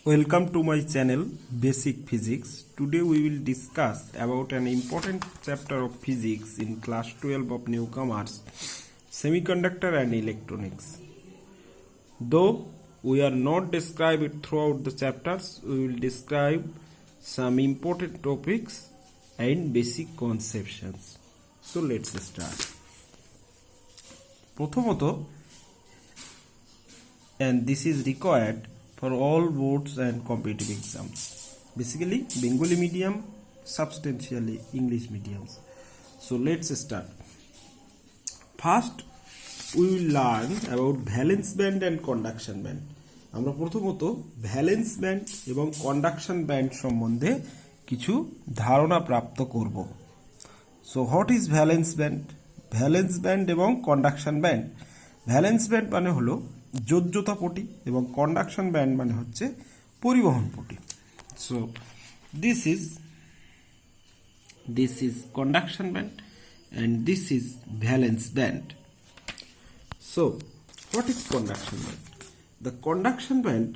Welcome to my channel Basic Physics. Today we will discuss about an important chapter of physics in class 12 of newcomers, semiconductor and electronics. Though we are not describe it throughout the chapters, we will describe some important topics and basic conceptions. So let's start. প্রথমত, and this is required for all boards and competitive exams. Basically, Bengali medium, substantially English mediums. So let's start. First, we will learn about valence band and conduction band. আমরা প্রথমত valence band এবং conduction band সম্বন্ধে কিছু ধারণা প্রাপ্ত করব। So what is valence band? Valence band এবং conduction band. Valence band মানে হলো যোজ্যতা পটি এবং কন্ডাকশন ব্যান্ড মানে হচ্ছে পরিবহন পটি। So this is conduction band and this is valence band. So what is conduction band? The conduction band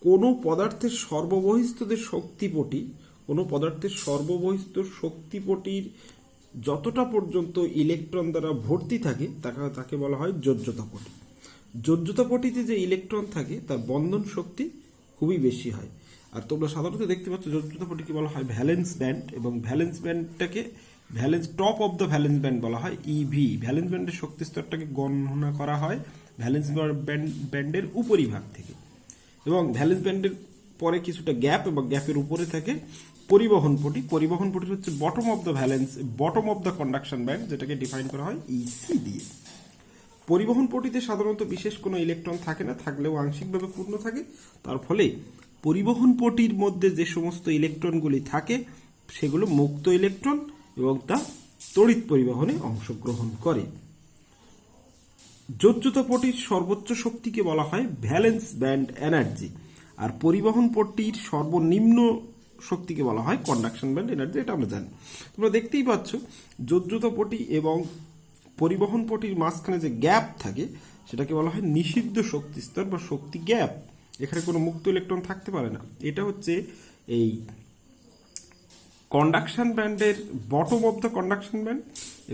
কোনো পদার্থের সর্ববহিস্থদের শক্তিপটি, কোনো পদার্থের সর্ববহিস্থ শক্তিপটির যতটা পর্যন্ত ইলেকট্রন দ্বারা ভর্তি থাকে তাকে বলা হয় যোজ্যতা পটি। যোজ্যতা পটিতে যে ইলেকট্রন থাকে তার বন্ধন শক্তি খুবই বেশি হয়। আর তোমরা সাধারণত দেখতে পাচ্ছ যোজ্যতা পটিকে বলা হয় ভ্যালেন্স ব্যান্ড, এবং ভ্যালেন্স ব্যান্ডটাকে top of the valence band বলা হয় ইভি। ভ্যালেন্স ব্যান্ডের শক্তি স্তরটাকে গণনা করা হয় ভ্যালেন্স ব্যান্ডের উপরিভাগ থেকে, এবং ভ্যালেন্স ব্যান্ডের পরে কিছুটা গ্যাপ এবং গ্যাপের উপরে থাকে পরিবহন পটি। পরিবহন পটির হচ্ছে bottom of the conduction band, যেটাকে ডিফাইন করা হয় ইসি দিয়ে। পরিবহন পটিতে সাধারণত বিশেষ কোনো ইলেকট্রন থাকে না, থাকলেও আংশিকভাবে পূর্ণ থাকে। তার ফলে পরিবহন পটির মধ্যে যে সমস্ত ইলেকট্রনগুলি থাকে সেগুলো মুক্ত ইলেকট্রন এবং তা তড়িৎ পরিবহনে অংশগ্রহণ করে। যোজ্যতা পটির সর্বোচ্চ শক্তিকে বলা হয় ভ্যালেন্স ব্যান্ড এনার্জি, আর পরিবহন পটির সর্বনিম্ন শক্তিকে বলা হয় কন্ডাকশন ব্যান্ড এনার্জি। এটা আমরা জানি। তোমরা দেখতেই পাচ্ছ যোজ্যতা পটি এবং পরিবহন পটির মাঝখানে যে গ্যাপ থাকে সেটাকে বলা হয় নিষিদ্ধ শক্তি স্তর বা শক্তি গ্যাপ। এখানে কোনো মুক্ত ইলেকট্রন থাকতে পারে না। এটা হচ্ছে এই কন্ডাকশন ব্যান্ডের bottom of the conduction band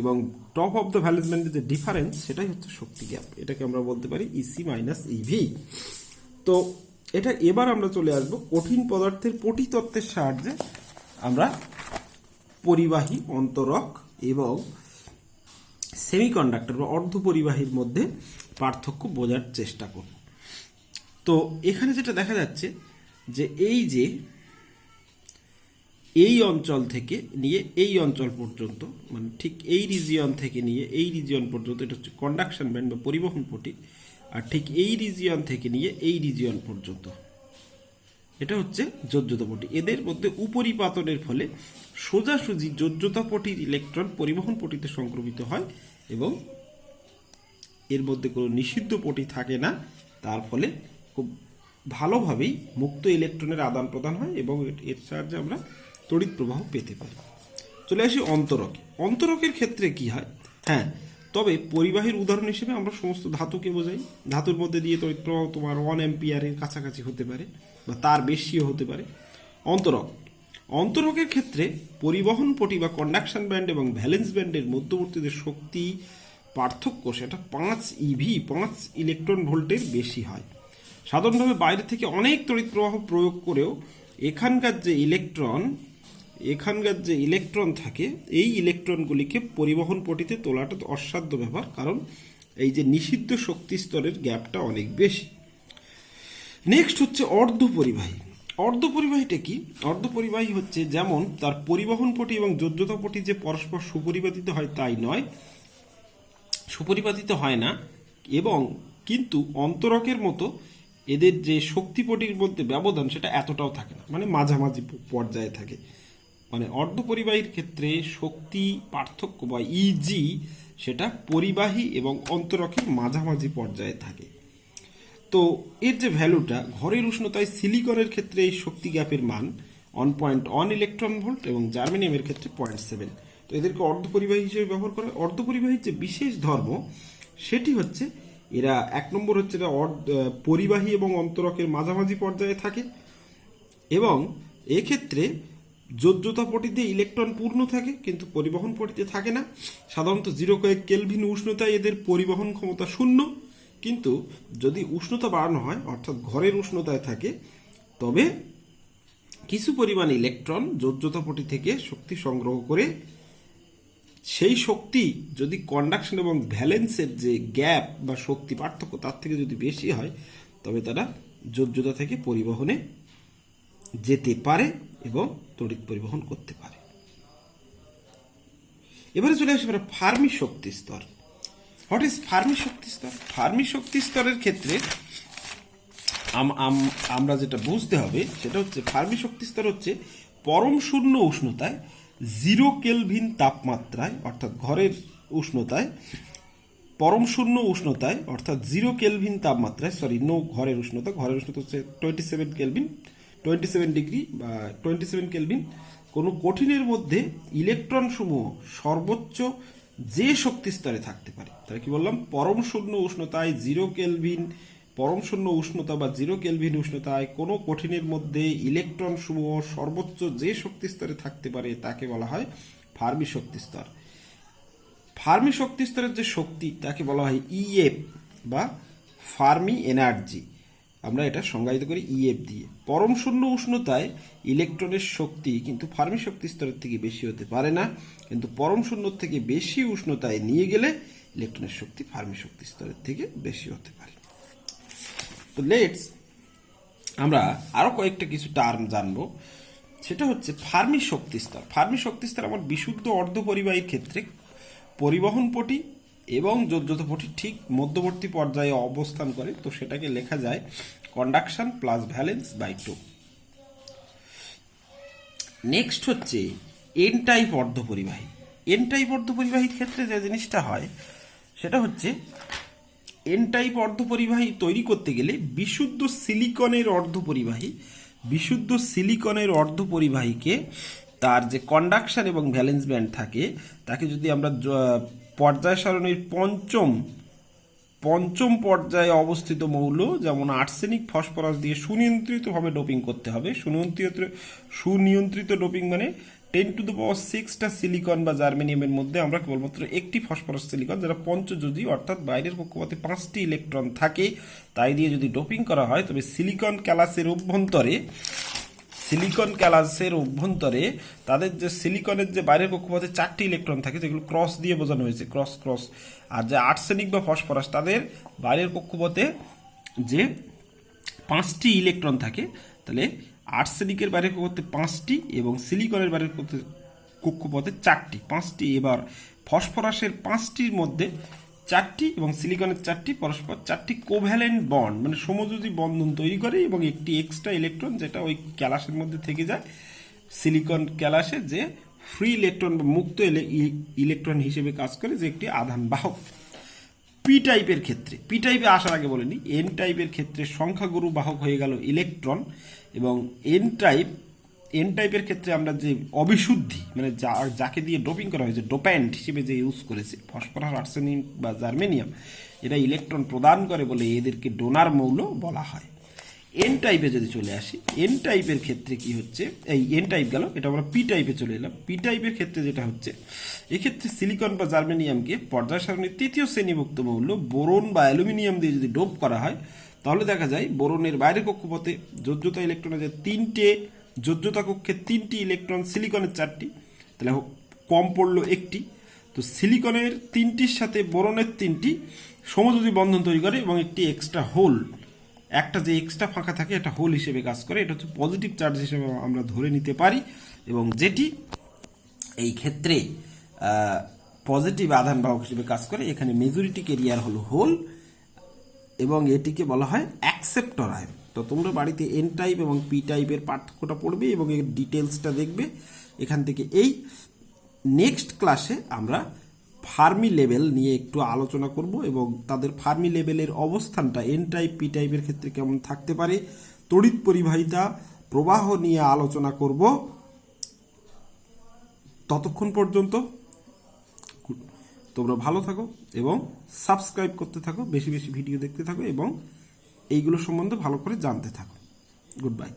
এবং টপ অফ দ্য ভ্যালেন্স ব্যান্ডের যে ডিফারেন্স সেটাই হচ্ছে শক্তি গ্যাপ। এটাকে আমরা বলতে পারি ইসি মাইনাস ইভি। তো এটা এবার আমরা চলে আসব কঠিন পদার্থের পটি তত্ত্বের সাহায্যে আমরা পরিবাহী, অন্তরক এবং সেমিকন্ডাক্টর বা অর্ধপরিবাহীর মধ্যে পার্থক্য বোঝার চেষ্টা করব। তো এখানে যেটা দেখা যাচ্ছে যে এই অঞ্চল থেকে নিয়ে এই অঞ্চল পর্যন্ত, মানে ঠিক এই রিজিয়ন থেকে নিয়ে এই রিজিয়ন পর্যন্ত, এটা হচ্ছে কন্ডাকশন ব্যান্ড বা পরিবহন পটি। আর ঠিক এই রিজিয়ন থেকে নিয়ে এই রিজিয়ন পর্যন্ত এটা হচ্ছে যোজ্যতা পটি। এদের মধ্যে উপরিপাতনের ফলে সোজাসুজি যোজ্যতা পটির ইলেকট্রন পরিবহন পটিতে সংক্রমিত হয় এবং এর মধ্যে কোনো নিষিদ্ধ পটি থাকে না। তার ফলে খুব ভালোভাবেই মুক্ত ইলেকট্রনের আদান প্রদান হয় এবং এর সাহায্যে আমরা তড়িৎ প্রবাহ পেতে পারি। চলে আসি অন্তরকে। অন্তরকের ক্ষেত্রে কি হয়? হ্যাঁ, তবে পরিবাহীর উদাহরণ হিসেবে আমরা সমস্ত ধাতুকে বোঝাই। ধাতুর মধ্যে দিয়ে তড়িৎ প্রবাহ তোমার 1 অ্যাম্পিয়ারের কাছাকাছি হতে পারে বা তার বেশিও হতে পারে। অন্তরকের ক্ষেত্রে পরিবহন পটি বা কন্ডাকশন ব্যান্ড এবং ভ্যালেন্স ব্যান্ডের মধ্যবর্তী যে শক্তি পার্থক্য সেটা 5 ইভি, 5 ইলেকট্রন ভোল্টের বেশি হয়। সাধারণভাবে বাইরে থেকে অনেক তড়িৎ প্রবাহ প্রয়োগ করেও এখানকার যে ইলেকট্রন থাকে এই ইলেকট্রনগুলিকে পরিবহন পটিতে তোলাটা অসাধ্য ব্যাপার, কারণ এই যে নিষিদ্ধ শক্তি স্তরের গ্যাপটা অনেক বেশি। নেক্সট হচ্ছে অর্ধপরিবাহী। অর্ধপরিবাহীটা কি? অর্ধপরিবাহী হচ্ছে যেমন তার পরিবহন পটি এবং যোজ্যতা পটি যে পরস্পর সুপরিবাদিত হয় তাই নয়, সুপরিবাদিত হয় না, এবং কিন্তু অন্তরকের মতো এদের যে শক্তিপটির মধ্যে ব্যবধান সেটা এতটাও থাকে না, মানে মাঝামাঝি পর্যায়ে থাকে। মানে অর্ধপরিবাহীর ক্ষেত্রে শক্তি পার্থক্য বা ইজি সেটা পরিবাহী এবং অন্তরকের মাঝামাঝি পর্যায়ে থাকে। তো এর যে ভ্যালুটা, ঘরের উষ্ণতায় সিলিকনের ক্ষেত্রে এই শক্তি গ্যাপের মান 1.1 ইলেকট্রন ভোল্ট এবং জার্মেনিয়ামের ক্ষেত্রে 0.7। তো এদেরকে অর্ধপরিবাহী হিসেবে ব্যবহার করা হয়। অর্ধপরিবাহীর যে বিশেষ ধর্ম সেটি হচ্ছে এরা 1 নম্বর হচ্ছে এরা পরিবাহী এবং অন্তরকের মাঝামাঝি পর্যায়ে থাকে, এবং এক্ষেত্রে যোজ্যতা পটিতে ইলেকট্রন পূর্ণ থাকে কিন্তু পরিবহন পটিতে থাকে না। সাধারণত 0 কেলভিন উষ্ণতায় এদের পরিবহন ক্ষমতা 0, কিন্তু যদি উষ্ণতা বাড়ানো হয় অর্থাৎ ঘরের উষ্ণতায় থাকে তবে কিছু পরিমাণ ইলেকট্রন যোজ্যতা পটি থেকে শক্তি সংগ্রহ করে সেই শক্তি যদি কন্ডাকশন এবং ভ্যালেন্সের যে গ্যাপ বা শক্তি পার্থক্য তার থেকে যদি বেশি হয় তবে তারা যোজ্যতা থেকে পরিবহনে যেতে পারে এবং তড়িৎ পরিবহন করতে পারে। এবারে চলে আসে আমরা ফার্মি শক্তি স্তর। হোয়াট ইজ ফার্মি শক্তি স্তর? ফার্মি শক্তি স্তরের ক্ষেত্রে আমরা যেটা বুঝতে হবে সেটা হচ্ছে ফার্মি শক্তি স্তর হচ্ছে পরম শূন্য উষ্ণতায় 0 কেলভিন তাপমাত্রায় অর্থাৎ ঘরের উষ্ণতায়, পরম শূন্য উষ্ণতায় অর্থাৎ 0 কেলভিন তাপমাত্রায়, ঘরের উষ্ণতা হচ্ছে 27 কেলভিন, 27 ডিগ্রি বা 27 কেলভিন, কোনো কঠিনের মধ্যে ইলেকট্রন সমূহ সর্বোচ্চ যে শক্তি স্তরে থাকতে পারে। তাহলে কি বললাম? পরম শূন্য উষ্ণতায় 0 কেলভিন, পরম শূন্য উষ্ণতা বা 0 কেলভিন উষ্ণতায় কোনো কঠিনের মধ্যে ইলেকট্রন সমূহ সর্বোচ্চ যে শক্তি স্তরে থাকতে পারে তাকে বলা হয় ফার্মি শক্তি স্তর। ফার্মি শক্তি স্তরের যে শক্তি তাকে বলা হয় ইএফ বা ফার্মি এনার্জি। আমরা এটা সংজ্ঞায়িত করি ইএফ দিয়ে। পরম শূন্য উষ্ণতায় ইলেকট্রনের শক্তি কিন্তু ফার্মি শক্তি স্তরের থেকে বেশি হতে পারে না, কিন্তু পরম শূন্য থেকে বেশি উষ্ণতায় নিয়ে গেলে ইলেকট্রনের শক্তি ফার্মি শক্তি স্তরের থেকে বেশি হতে পারে। তো লেটস আমরা আরো কয়েকটা কিছু টার্ম জানবো। সেটা হচ্ছে ফার্মি শক্তি স্তর। ফার্মি শক্তি স্তর আমার বিশুদ্ধ অর্ধপরিবাহীর ক্ষেত্রে পরিবহন পটি এবং যোজ্যতা পটি ঠিক মধ্যবর্তী পর্যায়ে অবস্থান করে, তো সেটাকে লেখা যায় conduction plus valence by 2। Next হচ্ছে এন টাইপ অর্ধপরিবাহী। এন টাইপ অর্ধপরিবাহীর ক্ষেত্রে যে জিনিসটা হয় সেটা হচ্ছে এন টাইপ অর্ধপরিবাহী তৈরি করতে গেলে বিশুদ্ধ সিলিকনের অর্ধপরিবাহীকে তার যে কন্ডাকশন এবং ভ্যালেন্স ব্যান্ড থাকে তাকে যদি আমরা পর্যায় সারণীর পঞ্চম পর্যায়ে অবস্থিত মৌল যেমন আর্সেনিক, ফসফরাস দিয়ে সুনিয়ন্ত্রিতভাবে ডোপিং করতে হবে। সুনিয়ন্ত্রিত ডোপিং মানে 10⁶ সিলিকন বা জার্মেনিয়ামের মধ্যে আমরা কেবলমাত্র একটি ফসফরাস সিলিকন, যেটা পঞ্চযোজী অর্থাৎ বাইরের কক্ষপথে 5টি ইলেকট্রন থাকে, তাই দিয়ে যদি ডোপিং করা হয় তবে সিলিকন ক্যালাসের অভ্যন্তরে তাদের যে সিলিকনের যে বাইরের কক্ষপথে 4টি ইলেকট্রন থাকে, যেগুলো ক্রস দিয়ে বোঝানো হয়েছে, ক্রস। আর যে আর্সেনিক বা ফসফরাস তাদের বাইরের কক্ষপথে যে 5টি ইলেকট্রন থাকে, তাহলে আর্সেনিকের বাইরের কক্ষপথে 5টি এবং সিলিকনের বাইরের কক্ষপথে 4টি, 5টি। এবার ফসফরাসের 5টির মধ্যে 4টি এবং সিলিকনের 4টি পরস্পর 4টি কোভ্যালেন্ট বন্ড মানে সমযোজী বন্ধন তৈরি করে এবং একটি এক্সট্রা ইলেকট্রন যেটা ওই ক্যালাসের মধ্যে থেকে যায় সিলিকন ক্যালাসে, যে ফ্রি ইলেকট্রন বা মুক্ত ইলেকট্রন হিসেবে কাজ করে, যে একটি আধান বাহক। পি টাইপের ক্ষেত্রে, পি টাইপে আসার আগে বলেনি, এন টাইপের ক্ষেত্রে সংখ্যাগুরু বাহক হয়ে গেল ইলেকট্রন, এবং এন টাইপের ক্ষেত্রে আমরা যে অবিশুদ্ধি মানে যাকে দিয়ে ডোপিং করা হয়েছে, ডোপ্যান্ট হিসেবে যে ইউজ করেছে ফসফরাস, আর্সেনিক বা জার্মেনিয়াম, এরা ইলেকট্রন প্রদান করে বলে এদেরকে ডোনার মৌল বলা হয়। এন টাইপে যদি চলে আসি, এন টাইপের ক্ষেত্রে কি হচ্ছে, এই এন টাইপ গেল, এটা আমরা পি টাইপে চলে এলাম। পি টাইপের ক্ষেত্রে যেটা হচ্ছে, এক্ষেত্রে সিলিকন বা জার্মেনিয়ামকে পর্যায় সারণীর 3য় শ্রেণীভুক্ত মৌল বোরন বা অ্যালুমিনিয়াম দিয়ে যদি ডোপ করা হয় তাহলে দেখা যায় বোরনের বাইরের কক্ষপথে যোজ্যতা ইলেকট্রনের যে 3টে, যোজ্যতা কক্ষে 3টি ইলেকট্রন, সিলিকনের 4টি, তাহলে কম পড়লো একটি। তো সিলিকনের 3টির সাথে বোরনের 3টি সমযোজী বন্ধন তৈরি করে এবং একটি এক্সট্রা হোল, একটা যে এক্সট্রা ফাঁকা থাকে এটা হোল হিসেবে কাজ করে। এটা হচ্ছে পজিটিভ চার্জ হিসেবে আমরা ধরে নিতে পারি, এবং যেটি এই ক্ষেত্রে পজিটিভ আধান বাহক হিসেবে কাজ করে। এখানে মেজরিটি ক্যারিয়ার হলো হোল এবং এটিকে বলা হয় অ্যাকসেপ্টর আয়ন। তো তোমরা বাড়িতে এন টাইপ এবং পি টাইপের পার্থক্যটা পড়বে এবং এর ডিটেলসটা দেখবে এখান থেকে। এই নেক্সট ক্লাসে আমরা ফার্মি লেভেল নিয়ে একটু আলোচনা করব এবং তাদের ফার্মি লেভেলের অবস্থানটা এন টাইপ পি টাইপের ক্ষেত্রে কেমন থাকতে পারে, তড়িৎ পরিবাহিতা, প্রবাহ নিয়ে আলোচনা করব। ততক্ষণ পর্যন্ত তোমরা ভালো থাকো এবং সাবস্ক্রাইব করতে থাকো, বেশি বেশি ভিডিও দেখতে থাকো এবং এইগুলো সম্বন্ধে ভালো করে জানতে থাকো। Good bye.